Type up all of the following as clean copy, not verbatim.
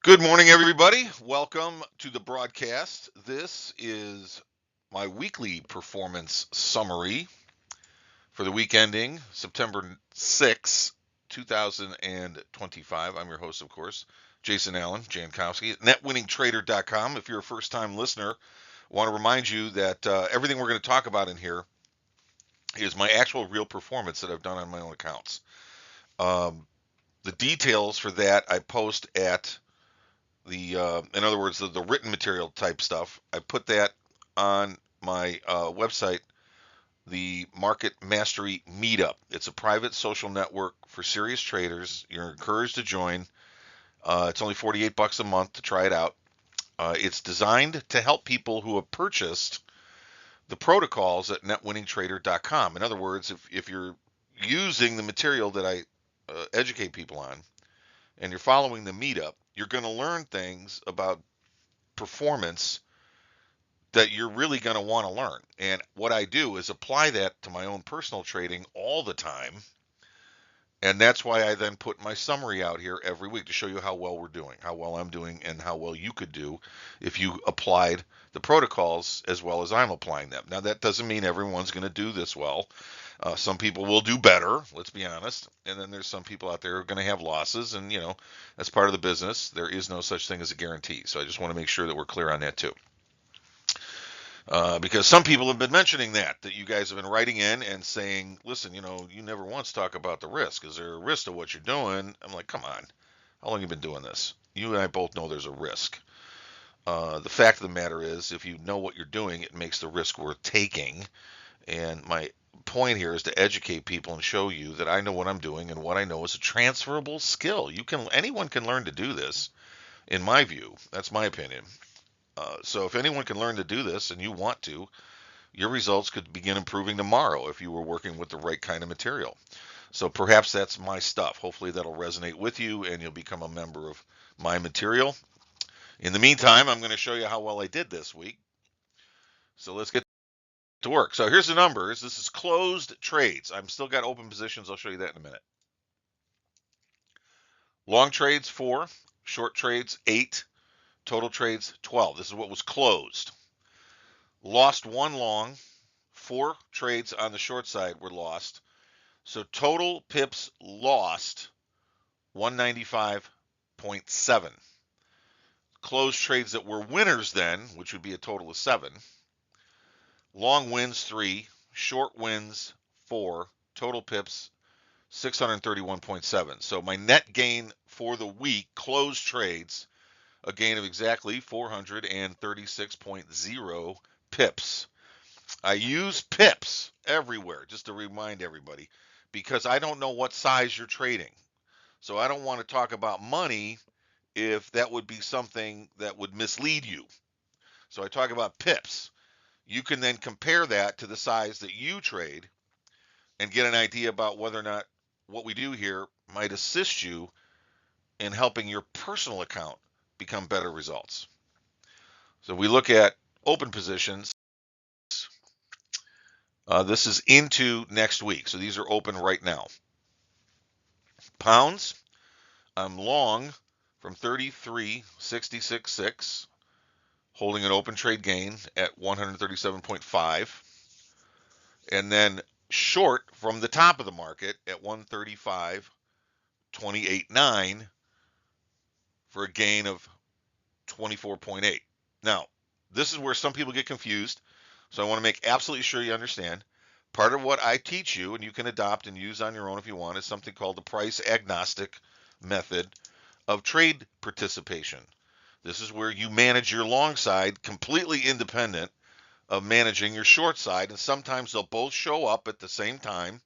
Good morning, everybody. Welcome to the broadcast. This is my weekly performance summary for the week ending September 6, 2025. I'm your host, of course, Jason Allen Jankowski at netwinningtrader.com. If you're a first time listener, I want to remind you that everything we're going to talk about in here is my actual real performance that I've done on my own accounts. Um, the details for that I post at in other words, the written material type stuff. I put that on my website, the Market Mastery Meetup. It's a private social network for serious traders. You're encouraged to join. It's only $48 a month to try it out. It's designed to help people who have purchased the protocols at netwinningtrader.com. In other words, if you're using the material that I educate people on and you're following the meetup, you're going to learn things about performance that you're really going to want to learn. And what I do is apply that to my own personal trading all the time. And that's why I then put my summary out here every week to show you how well we're doing, how well I'm doing, and how well you could do if you applied the protocols as well as I'm applying them. Now, that doesn't mean everyone's going to do this well. Some people will do better, let's be honest. And then there's some people out there who are going to have losses. And, that's part of the business. There is no such thing as a guarantee. So I just want to make sure that we're clear on that too. Because some people have been mentioning that you guys have been writing in and saying, listen, you never once talk about the risk. Is there a risk to what you're doing? I'm like, come on. How long have you been doing this? You and I both know there's a risk. The fact of the matter is, if you know what you're doing, it makes the risk worth taking. And my point here is to educate people and show you that I know what I'm doing, and what I know is a transferable skill. Anyone can learn to do this, in my view. That's my opinion. So if anyone can learn to do this and you want to, your results could begin improving tomorrow if you were working with the right kind of material. So perhaps that's my stuff. Hopefully that'll resonate with you and you'll become a member of my material. In the meantime, I'm going to show you how well I did this week. So let's get to work. So here's the numbers. This is closed trades. I'm still got open positions. I'll show you that in a minute. Long trades 4, short trades 8, total trades 12. This is what was closed. Lost one long, 4 trades on the short side were lost. So total pips lost 195.7. Closed trades that were winners then, which would be a total of 7. Long wins 3, short wins 4, total pips 631.7. So my net gain for the week, closed trades, a gain of exactly 436.0 pips. I use pips everywhere, just to remind everybody, because I don't know what size you're trading. So I don't want to talk about money if that would be something that would mislead you. So I talk about pips. You can then compare that to the size that you trade and get an idea about whether or not what we do here might assist you in helping your personal account become better results. So we look at open positions. This is into next week. So these are open right now. Pounds, I'm long from 33.66.6, holding an open trade gain at 137.5, and then short from the top of the market at 135.28.9 for a gain of 24.8. Now, this is where some people get confused, so I want to make absolutely sure you understand. Part of what I teach you, and you can adopt and use on your own if you want, is something called the price agnostic method of trade participation. This is where you manage your long side completely independent of managing your short side, and sometimes they'll both show up at the same time,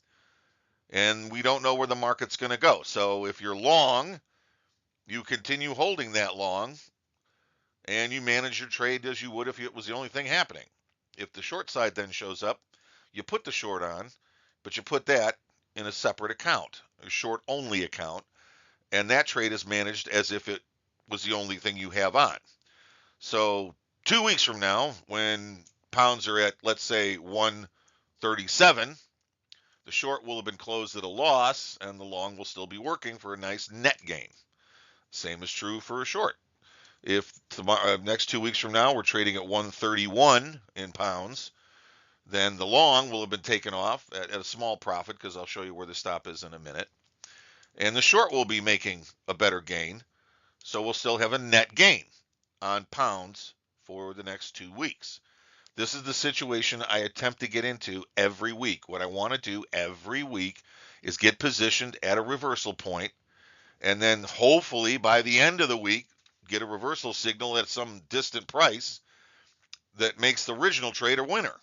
and we don't know where the market's going to go. So if you're long, you continue holding that long, and you manage your trade as you would if it was the only thing happening. If the short side then shows up, you put the short on, but you put that in a separate account, a short only account, and that trade is managed as if it was the only thing you have on. So 2 weeks from now, when pounds are at, let's say, 137, the short will have been closed at a loss, and the long will still be working for a nice net gain. Same is true for a short. If tomorrow, next 2 weeks from now we're trading at 131 in pounds, then the long will have been taken off at a small profit, because I'll show you where the stop is in a minute. And the short will be making a better gain. So we'll still have a net gain on pounds for the next 2 weeks. This is the situation I attempt to get into every week. What I want to do every week is get positioned at a reversal point, and then hopefully by the end of the week, get a reversal signal at some distant price that makes the original trade a winner.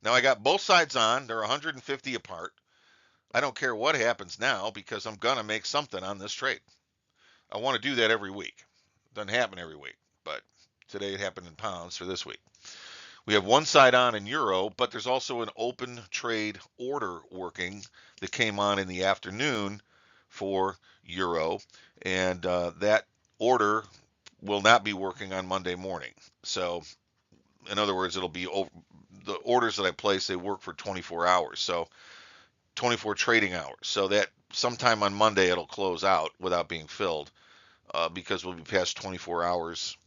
Now I got both sides on. They're 150 apart. I don't care what happens now, because I'm going to make something on this trade. I want to do that every week. Doesn't happen every week, but today it happened in pounds for this week. We have one side on in euro, but there's also an open trade order working that came on in the afternoon for euro, and that order will not be working on Monday morning. So, in other words, it'll be over. The orders that I place, they work for 24 hours, so 24 trading hours. So that sometime on Monday it'll close out without being filled, because we'll be past 24 hours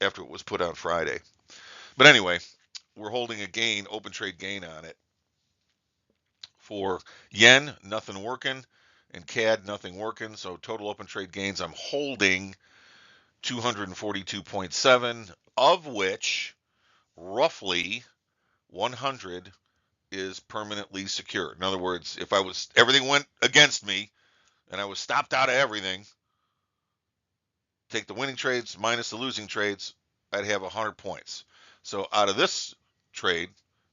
after it was put on Friday. But anyway, we're holding a gain, open trade gain on it. For yen, nothing working, and CAD, nothing working. So total open trade gains, I'm holding 242.7, of which roughly 100 is permanently secure. In other words, if everything went against me and I was stopped out of everything, take the winning trades minus the losing trades, I'd have 100 points. So out of this trade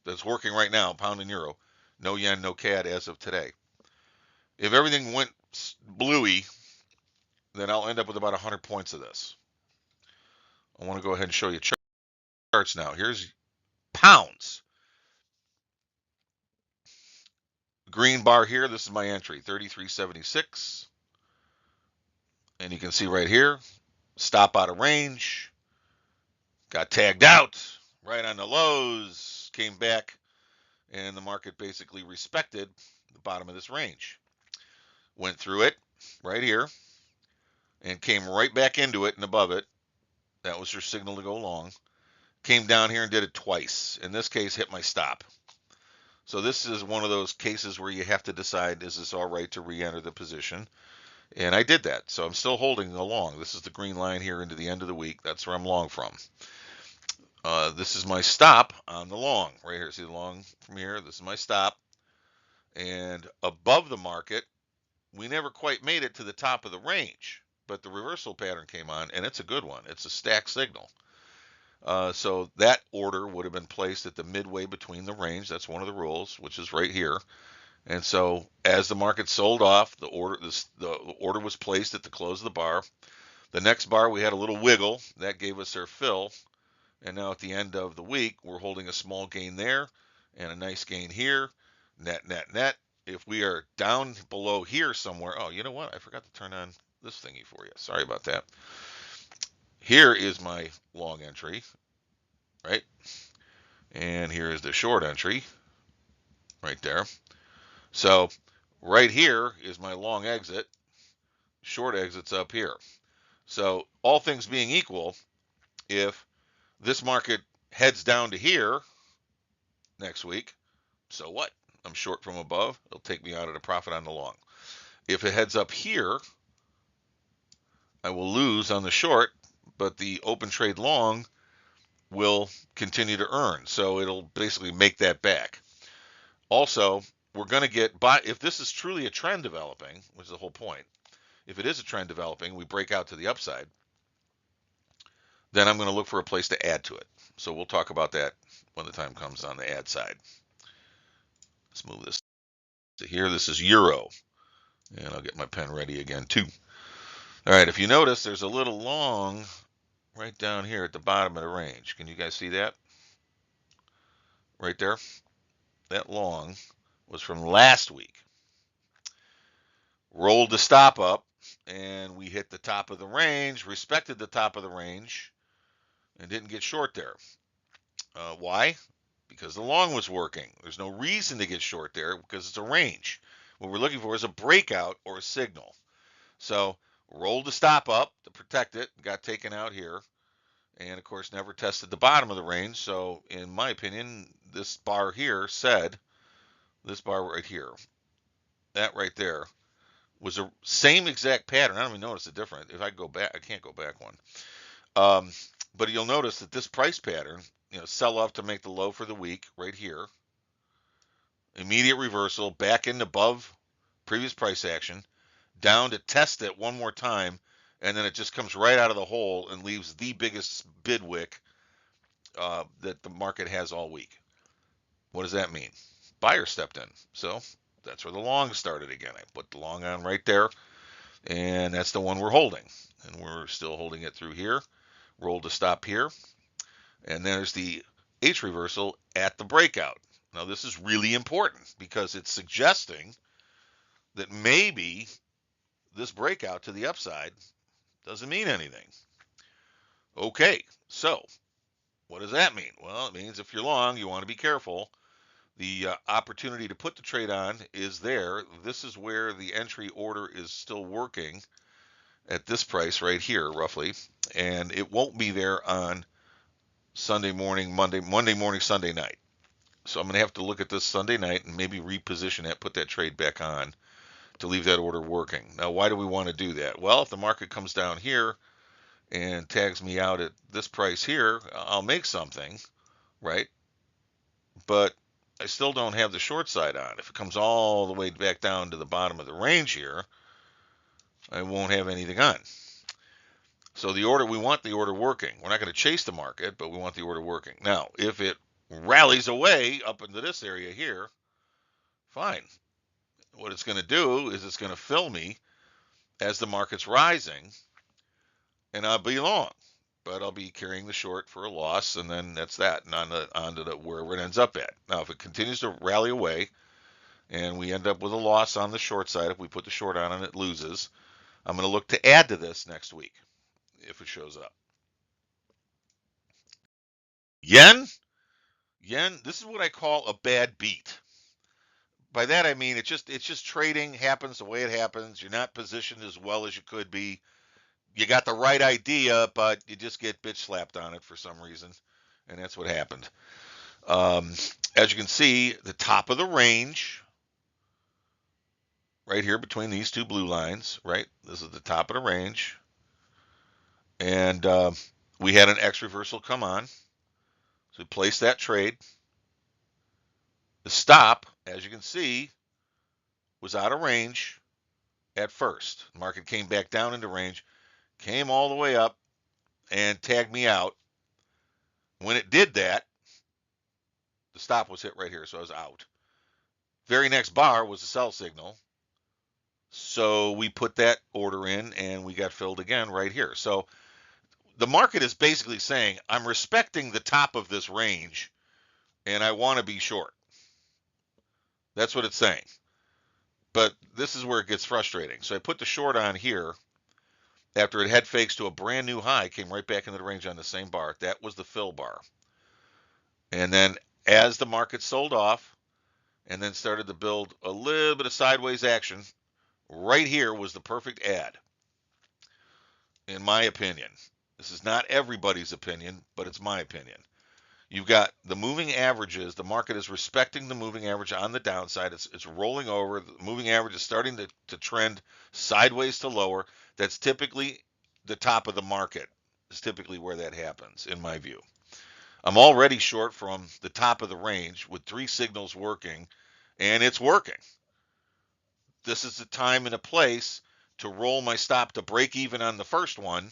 that's working right now, pound and euro, no yen, no CAD as of today. If everything went bluey, then I'll end up with about 100 points of this. I want to go ahead and show you charts now. Here's pounds. Green bar here, this is my entry, 33.76. And you can see right here, stop out of range, got tagged out right on the lows, came back, and the market basically respected the bottom of this range. Went through it right here and came right back into it and above it. That was your signal to go long. Came down here and did it twice. In this case, hit my stop. So this is one of those cases where you have to decide, is this all right to re-enter the position? And I did that. So I'm still holding the long. This is the green line here into the end of the week. That's where I'm long from. This is my stop on the long. Right here. See the long from here? This is my stop. And above the market, we never quite made it to the top of the range. But the reversal pattern came on, and it's a good one. It's a stack signal. So that order would have been placed at the midway between the range. That's one of the rules, which is right here. And so as the market sold off, the order was placed at the close of the bar. The next bar, we had a little wiggle. That gave us our fill. And now at the end of the week, we're holding a small gain there and a nice gain here. Net, net, net. If we are down below here somewhere, oh, you know what? I forgot to turn on this thingy for you. Sorry about that. Here is my long entry, right? And here is the short entry, right there. So right here is my long exit. Short exit's up here. So all things being equal, if this market heads down to here next week, so what? I'm short from above. It'll take me out at a profit on the long. If it heads up here, I will lose on the short, but the open trade long will continue to earn. So it'll basically make that back. Also, we're going to get, if this is truly a trend developing, which is the whole point, if it is a trend developing, we break out to the upside, then I'm going to look for a place to add to it. So we'll talk about that when the time comes on the add side. Let's move this to here. This is euro. And I'll get my pen ready again too. All right, if you notice, there's a little long right down here at the bottom of the range. Can you guys see that? Right there? That long was from last week. Rolled the stop up, and we hit the top of the range, respected the top of the range, and didn't get short there. Why? Because the long was working. There's no reason to get short there because it's a range. What we're looking for is a breakout or a signal. So rolled the stop up to protect it, got taken out here, and of course never tested the bottom of the range. So in my opinion, this bar here said, this bar right here, that right there, was the same exact pattern. I don't even notice the difference. If I go back, I can't go back one. Um, but you'll notice that this price pattern, sell off to make the low for the week right here, immediate reversal back in above previous price action, down to test it one more time, and then it just comes right out of the hole and leaves the biggest bid wick that the market has all week. What does that mean? Buyer stepped in. So that's where the long started again. I put the long on right there, and that's the one we're holding. And we're still holding it through here. Roll to stop here. And there's the H reversal at the breakout. Now this is really important because it's suggesting that maybe this breakout to the upside doesn't mean anything. Okay, so what does that mean? Well, it means if you're long, you want to be careful. The opportunity to put the trade on is there. This is where the entry order is still working at this price right here, roughly, and it won't be there on Sunday morning, Monday morning, Sunday night. So I'm going to have to look at this Sunday night and maybe reposition it, put that trade back on to leave that order working. Now, why do we want to do that? Well, if the market comes down here and tags me out at this price here, I'll make something, right? But I still don't have the short side on. If it comes all the way back down to the bottom of the range here, I won't have anything on. So the order, we want the order working. We're not going to chase the market, but we want the order working. Now, if it rallies away up into this area here, fine. What it's going to do is it's going to fill me as the market's rising, and I'll be long. But I'll be carrying the short for a loss, and then that's that, and on to wherever it ends up at. Now, if it continues to rally away, and we end up with a loss on the short side, if we put the short on and it loses, I'm going to look to add to this next week if it shows up. Yen, this is what I call a bad beat. By that I mean it's just trading happens the way it happens. You're not positioned as well as you could be. You got the right idea, but you just get bitch slapped on it for some reason, and that's what happened. As you can see, the top of the range, right here between these two blue lines, right? This is the top of the range, and we had an X reversal come on, so we placed that trade. The stop, as you can see, was out of range at first. The market came back down into range, came all the way up, and tagged me out. When it did that, the stop was hit right here, so I was out. Very next bar was a sell signal. So we put that order in and we got filled again right here. So the market is basically saying, I'm respecting the top of this range and I want to be short. That's what it's saying. But this is where it gets frustrating. So I put the short on here after it head fakes to a brand new high, came right back into the range on the same bar. That was the fill bar. And then as the market sold off and then started to build a little bit of sideways action, right here was the perfect add, in my opinion. This is not everybody's opinion, but it's my opinion. You've got the moving averages. The market is respecting the moving average on the downside. It's rolling over. The moving average is starting to trend sideways to lower. That's typically the top of the market. Is typically where that happens, in my view. I'm already short from the top of the range with 3 signals working, and it's working. This is the time and a place to roll my stop to break even on the first one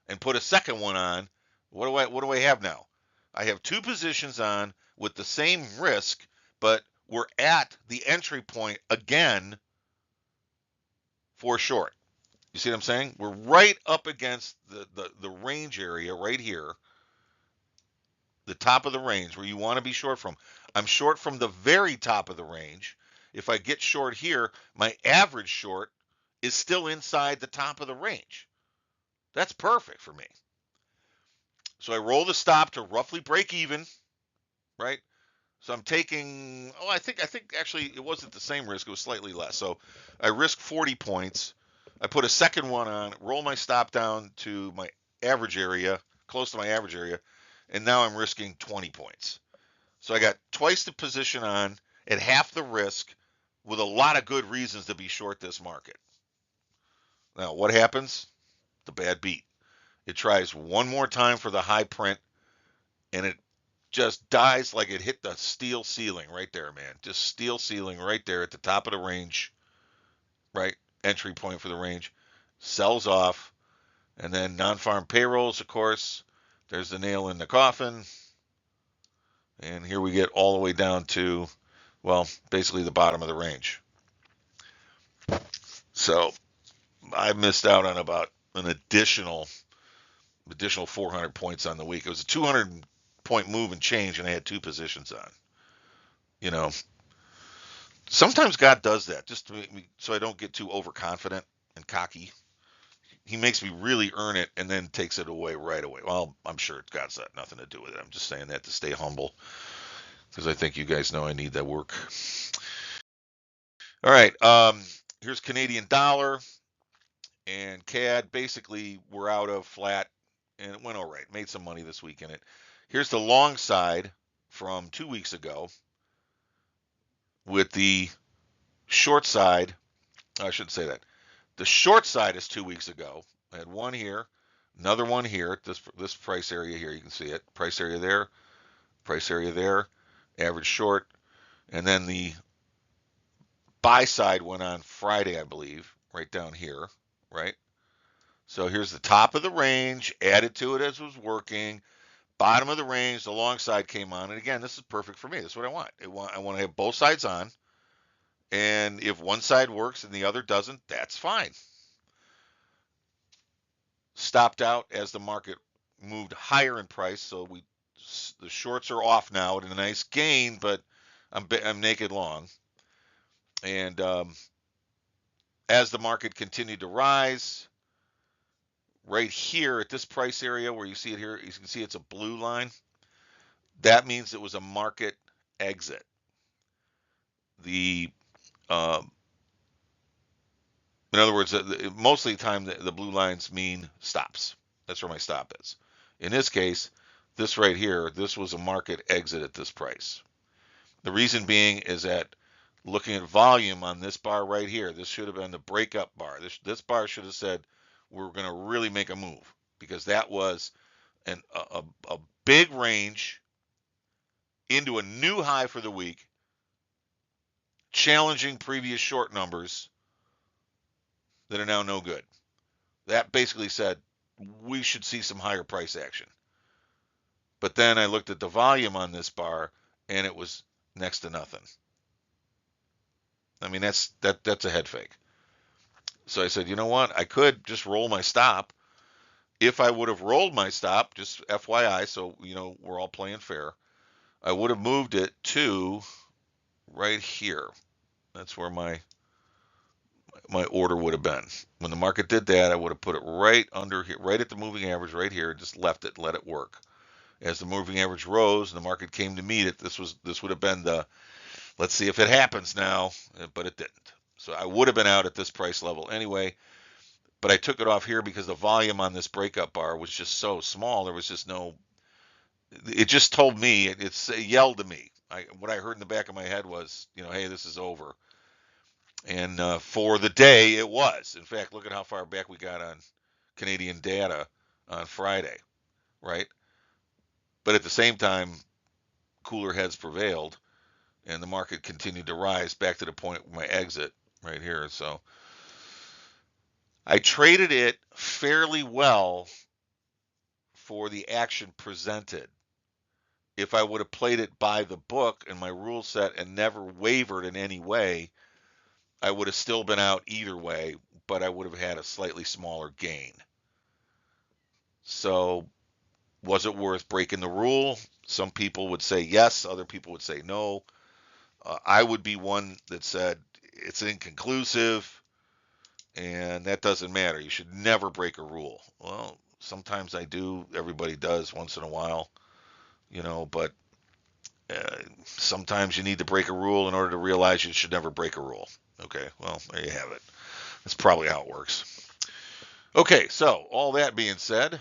and put a second one on. What do I have now? I have 2 positions on with the same risk, but we're at the entry point again for short. You see what I'm saying? We're right up against the range area right here, the top of the range where you want to be short from. I'm short from the very top of the range. If I get short here, my average short is still inside the top of the range. That's perfect for me. So I roll the stop to roughly break even, right? So I'm taking, I think actually it wasn't the same risk, it was slightly less. So I risk 40 points I put a second one on, roll my stop down to my average area, close to my average area, and now I'm risking 20 points. So I got twice the position on at half the risk with a lot of good reasons to be short this market. Now, what happens? The bad beat. It tries one more time for the high print, and it just dies like it hit the steel ceiling right there, man. Just steel ceiling right there at the top of the range, right? Entry point for the range. Sells off. And then non-farm payrolls, of course. There's the nail in the coffin. And here we get all the way down to, well, basically the bottom of the range. So I missed out on about an additional 400 points on the week. It was a 200-point move and change, and I had two positions on. You know, sometimes God does that just to make me, so I don't get too overconfident and cocky. He makes me really earn it and then takes it away right away. Well, I'm sure God's got nothing to do with it. I'm just saying that to stay humble because I think you guys know I need that work. All right, here's Canadian dollar and CAD. Basically, we're out of flat, and it went all right. Made some money this week in it. Here's the long side from 2 weeks ago with the short side. I shouldn't say that. The short side is 2 weeks ago. I had one here, another one here at this price area here. You can see it. Price area there, average short, and then the buy side went on Friday, I believe, right down here, right? So here's the top of the range, added to it as was working. Bottom of the range, the long side came on, and again, this is perfect for me. This is what I want. I want to have both sides on, and if one side works and the other doesn't, that's fine. Stopped out as the market moved higher in price, so the shorts are off now at a nice gain, but I'm naked long. And as the market continued to rise, right here at this price area where you see it here, you can see it's a blue line. That means it was a market exit. The in other words, most of the time the blue lines mean stops. That's where my stop is. In this case, this right here, this was a market exit at this price. The reason being is that looking at volume on this bar right here, this should have been the breakup bar. This bar should have said we're going to really make a move because that was a big range into a new high for the week, challenging previous short numbers that are now no good. That basically said we should see some higher price action. But then I looked at the volume on this bar and it was next to nothing. I mean, that's a head fake. So I said, you know what? I could just roll my stop. If I would have rolled my stop, just FYI, so you know we're all playing fair, I would have moved it to right here. That's where my order would have been. When the market did that, I would have put it right under here, right at the moving average right here, and just left it, let it work. As the moving average rose and the market came to meet it, this would have been the let's see if it happens now, but it didn't. So I would have been out at this price level anyway, but I took it off here because the volume on this breakup bar was just so small. There was just no, it just told me, it yelled to me. What I heard in the back of my head was, you know, hey, this is over. And for the day, it was. In fact, look at how far back we got on Canadian data on Friday, right? But at the same time, cooler heads prevailed, and the market continued to rise back to the point where my exit right here. So I traded it fairly well for the action presented. If I would have played it by the book and my rule set and never wavered in any way, I would have still been out either way, but I would have had a slightly smaller gain. So was it worth breaking the rule? Some people would say yes, other people would say no. I would be one that said it's inconclusive, and that doesn't matter. You should never break a rule. Well, sometimes I do. Everybody does once in a while, you know, but sometimes you need to break a rule in order to realize you should never break a rule. Okay, well, there you have it. That's probably how it works. Okay, so all that being said,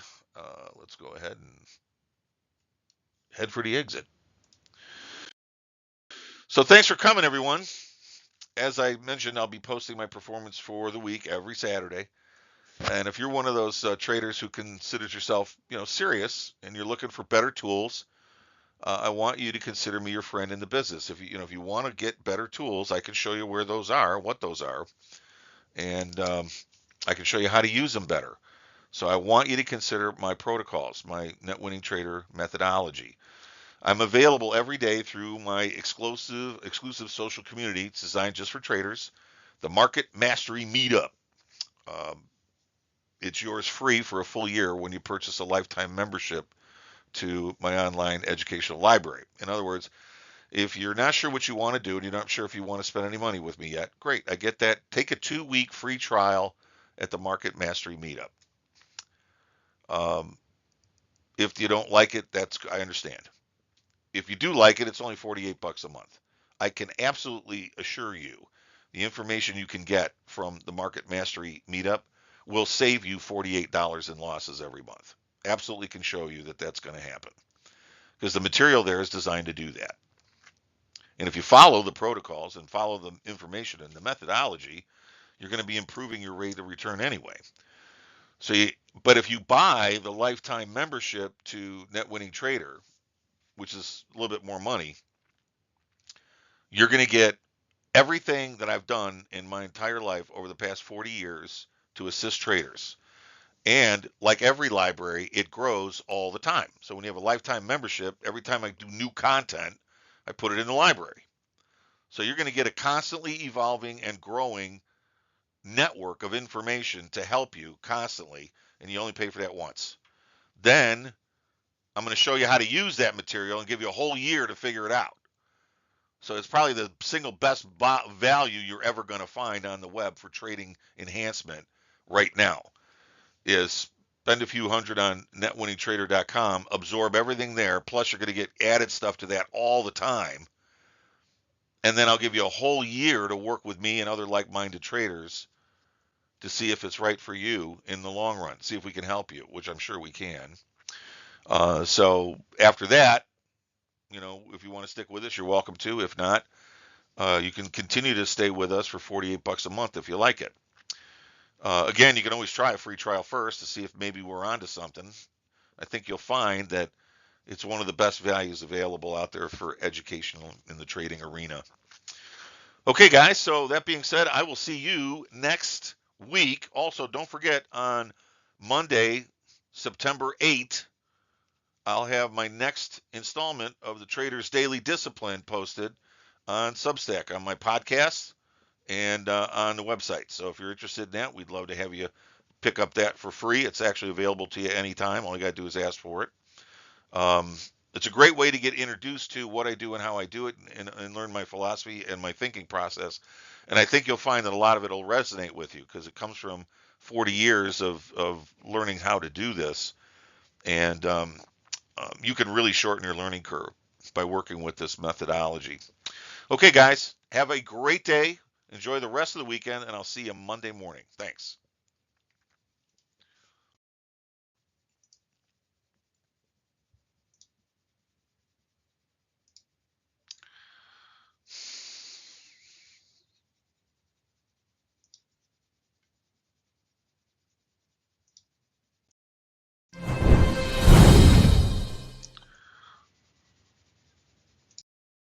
let's go ahead and head for the exit. So thanks for coming, everyone. As I mentioned, I'll be posting my performance for the week every Saturday. And if you're one of those traders who considers yourself, serious and you're looking for better tools, I want you to consider me your friend in the business. If you want to get better tools, I can show you where those are, what those are, and I can show you how to use them better. So I want you to consider my protocols, my net winning trader methodology. I'm available every day through my exclusive social community. It's designed just for traders, the Market Mastery Meetup. Um, it's yours free for a full year when you purchase a lifetime membership to my online educational library. In other words, if you're not sure what you want to do and you're not sure if you want to spend any money with me yet, great. I get that. Take a 2-week free trial at the Market Mastery Meetup. If you don't like it, I understand. If you do like it, it's only $48 a month. I can absolutely assure you the information you can get from the Market Mastery Meetup will save you $48 in losses every month. Absolutely can show you that that's going to happen because the material there is designed to do that. And if you follow the protocols and follow the information and the methodology, you're going to be improving your rate of return anyway. But if you buy the lifetime membership to Net Winning Trader, which is a little bit more money, you're going to get everything that I've done in my entire life over the past 40 years to assist traders. And like every library, it grows all the time. So when you have a lifetime membership, every time I do new content, I put it in the library. So you're going to get a constantly evolving and growing network of information to help you constantly, and you only pay for that once. Then I'm going to show you how to use that material and give you a whole year to figure it out. So it's probably the single best value you're ever going to find on the web for trading enhancement right now is spend a few hundred on netwinningtrader.com, absorb everything there, plus you're going to get added stuff to that all the time. And then I'll give you a whole year to work with me and other like-minded traders to see if it's right for you in the long run. See if we can help you, which I'm sure we can. So after that, if you want to stick with us, you're welcome to. If not, you can continue to stay with us for $48 a month if you like it. Again, you can always try a free trial first to see if maybe we're onto something. I think you'll find that it's one of the best values available out there for educational in the trading arena. Okay, guys, so that being said, I will see you next week. Also, don't forget on Monday, September 8th, I'll have my next installment of the Trader's Daily Discipline posted on Substack, on my podcast, and on the website. So if you're interested in that, we'd love to have you pick up that for free. It's actually available to you anytime. All you got to do is ask for it. It's a great way to get introduced to what I do and how I do it and learn my philosophy and my thinking process. And I think you'll find that a lot of it will resonate with you because it comes from 40 years of learning how to do this. And you can really shorten your learning curve by working with this methodology. Okay, guys, have a great day. Enjoy the rest of the weekend, and I'll see you Monday morning. Thanks.